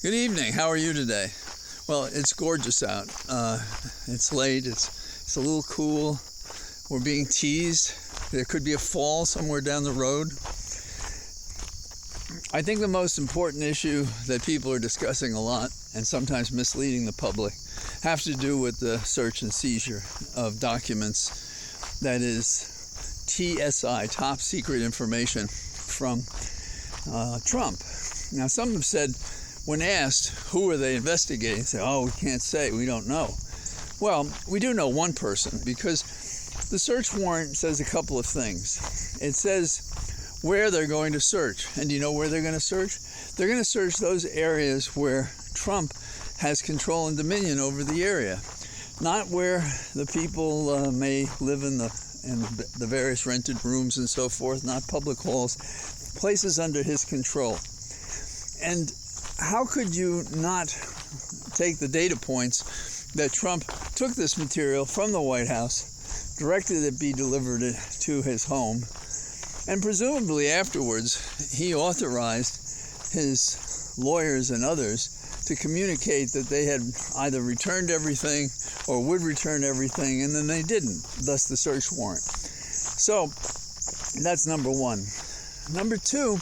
Good evening. How are you today? Well, it's gorgeous out. It's late. It's a little cool. We're being teased. There could be a fall somewhere down the road. I think the most important issue that people are discussing a lot, and sometimes misleading the public, have to do with the search and seizure of documents, that is TSI, top secret information from Trump. Now, some have said, when asked, who are they investigating, say, oh, we can't say, we don't know. Well, we do know one person, because the search warrant says a couple of things. It says where they're going to search. And do you know where they're going to search? They're going to search those areas where Trump has control and dominion over the area, not where the people may live in the various rented rooms and so forth, not public halls, places under his control. And how could you not take the data points that Trump took this material from the White House, directed it be delivered to his home, and presumably afterwards he authorized his lawyers and others to communicate that they had either returned everything or would return everything, and then they didn't, thus the search warrant. So that's number one. Number two,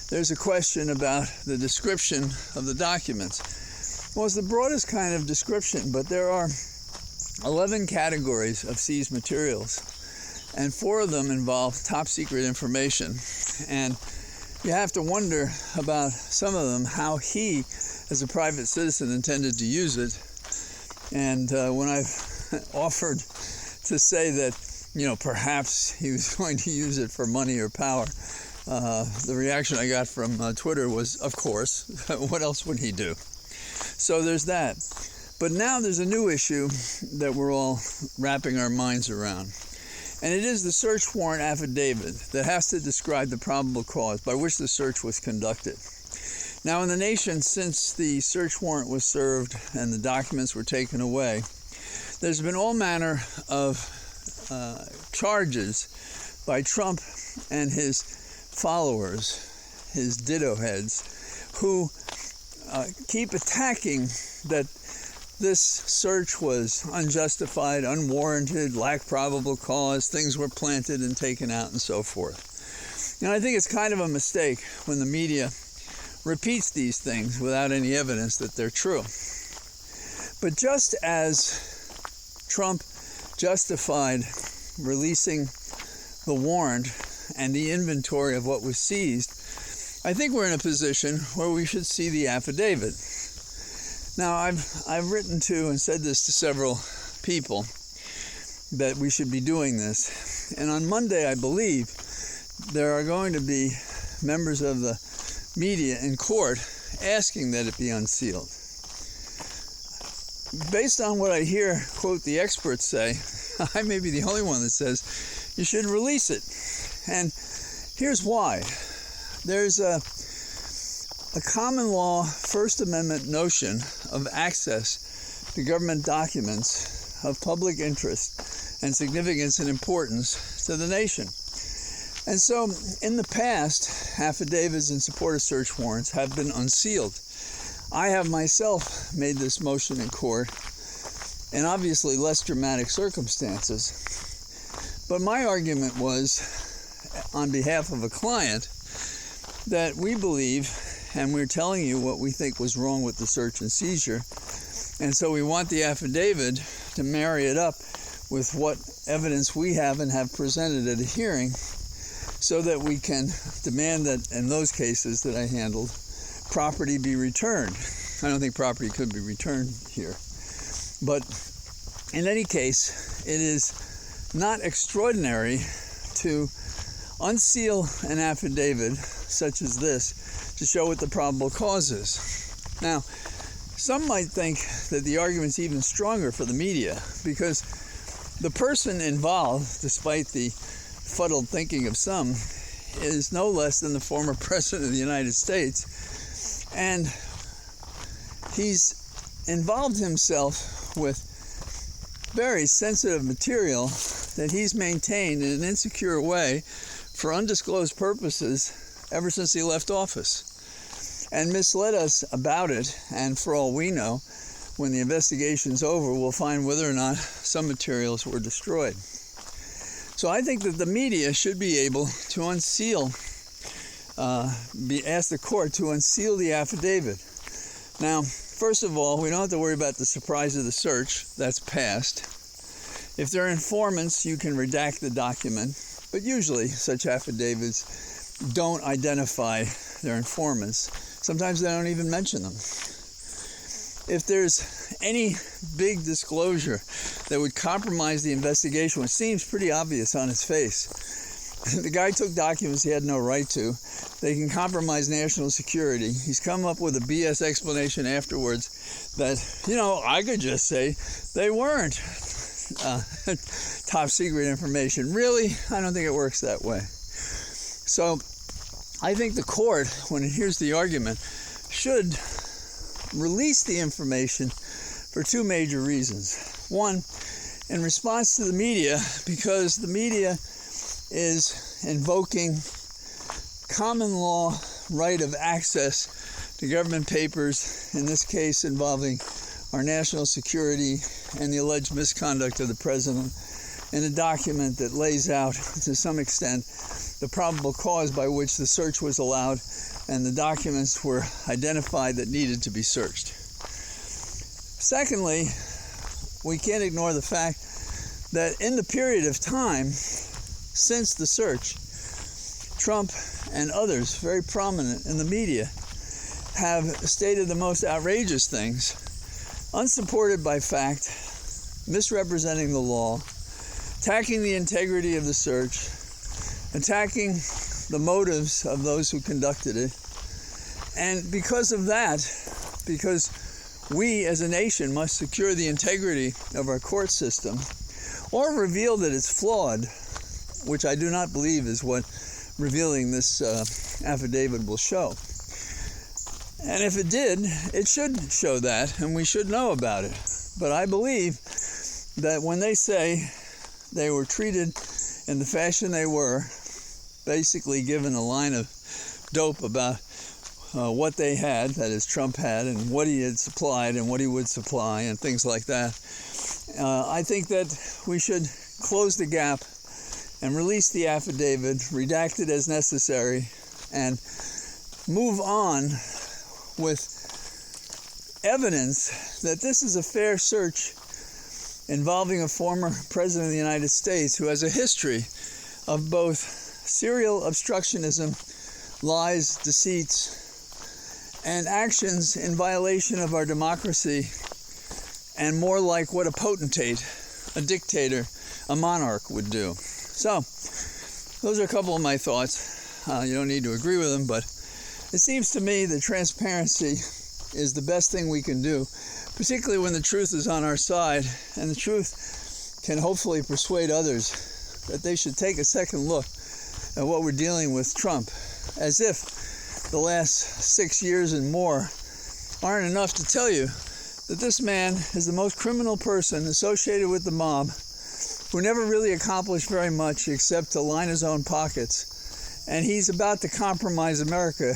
there's a question about the description of the documents. Well, it's the broadest kind of description, but there are 11 categories of seized materials, and 4 of them involve top secret information. And you have to wonder about some of them, how he, as a private citizen, intended to use it. And when I've offered to say that, perhaps he was going to use it for money or power, the reaction I got from Twitter was, of course, what else would he do? So there's that. But now there's a new issue that we're all wrapping our minds around. And it is the search warrant affidavit that has to describe the probable cause by which the search was conducted. Now in the nation, since the search warrant was served and the documents were taken away, there's been all manner of charges by Trump and his followers, his ditto heads, who keep attacking that this search was unjustified, unwarranted, lacked probable cause, things were planted and taken out and so forth. And I think it's kind of a mistake when the media repeats these things without any evidence that they're true. But just as Trump justified releasing the warrant and the inventory of what was seized, I think we're in a position where we should see the affidavit. Now, I've written to and said this to several people that we should be doing this. And on Monday, I believe, there are going to be members of the media in court asking that it be unsealed. Based on what I hear, quote, the experts say, I may be the only one that says you should release it. And here's why. There's a common law First Amendment notion of access to government documents of public interest and significance and importance to the nation. And so in the past, affidavits in support of search warrants have been unsealed. I have myself made this motion in court in obviously less dramatic circumstances. But my argument was, on behalf of a client, that we believe, and we're telling you what we think was wrong with the search and seizure, and so we want the affidavit to marry it up with what evidence we have and have presented at a hearing, so that we can demand that in those cases that I handled, property be returned. I don't think property could be returned here. But in any case, it is not extraordinary to unseal an affidavit such as this to show what the probable cause is. Now, some might think that the argument's even stronger for the media, because the person involved, despite the fuddled thinking of some, is no less than the former president of the United States. And he's involved himself with very sensitive material that he's maintained in an insecure way for undisclosed purposes ever since he left office. and misled us about it. And for all we know, when the investigation's over, we'll find whether or not some materials were destroyed. So I think that the media should be able to unseal, ask the court to unseal the affidavit. Now, first of all, we don't have to worry about the surprise of the search. That's past. If they're informants, you can redact the document, but usually such affidavits don't identify their informants. Sometimes they don't even mention them. If there's any big disclosure that would compromise the investigation, which seems pretty obvious on its face, the guy took documents he had no right to. They can compromise national security. He's come up with a BS explanation afterwards that, I could just say they weren't top secret information. Really? I don't think it works that way. So I think the court, when it hears the argument, should release the information for two major reasons. One, in response to the media, because the media is invoking common law right of access to government papers, in this case involving our national security and the alleged misconduct of the president, in a document that lays out, to some extent, the probable cause by which the search was allowed and the documents were identified that needed to be searched. Secondly, we can't ignore the fact that in the period of time since the search, Trump and others very prominent in the media have stated the most outrageous things, unsupported by fact, misrepresenting the law, attacking the integrity of the search, attacking the motives of those who conducted it. And because of that, because we as a nation must secure the integrity of our court system, or reveal that it's flawed, which I do not believe is what revealing this affidavit will show. And if it did, it should show that, and we should know about it. But I believe that when they say they were treated in the fashion they were, basically given a line of dope about what they had, that is Trump had, and what he had supplied and what he would supply and things like that, I think that we should close the gap and release the affidavit, redact it as necessary, and move on with evidence that this is a fair search involving a former president of the United States who has a history of both serial obstructionism, lies, deceits, and actions in violation of our democracy, and more like what a potentate, a dictator, a monarch would do. So, those are a couple of my thoughts. You don't need to agree with them, but it seems to me that transparency is the best thing we can do, particularly when the truth is on our side, and the truth can hopefully persuade others that they should take a second look at what we're dealing with Trump, as if the last 6 years and more aren't enough to tell you that this man is the most criminal person associated with the mob, who never really accomplished very much except to line his own pockets. And he's about to compromise America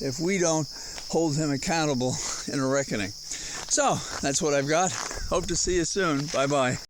if we don't hold him accountable in a reckoning. So, that's what I've got. Hope to see you soon. Bye-bye.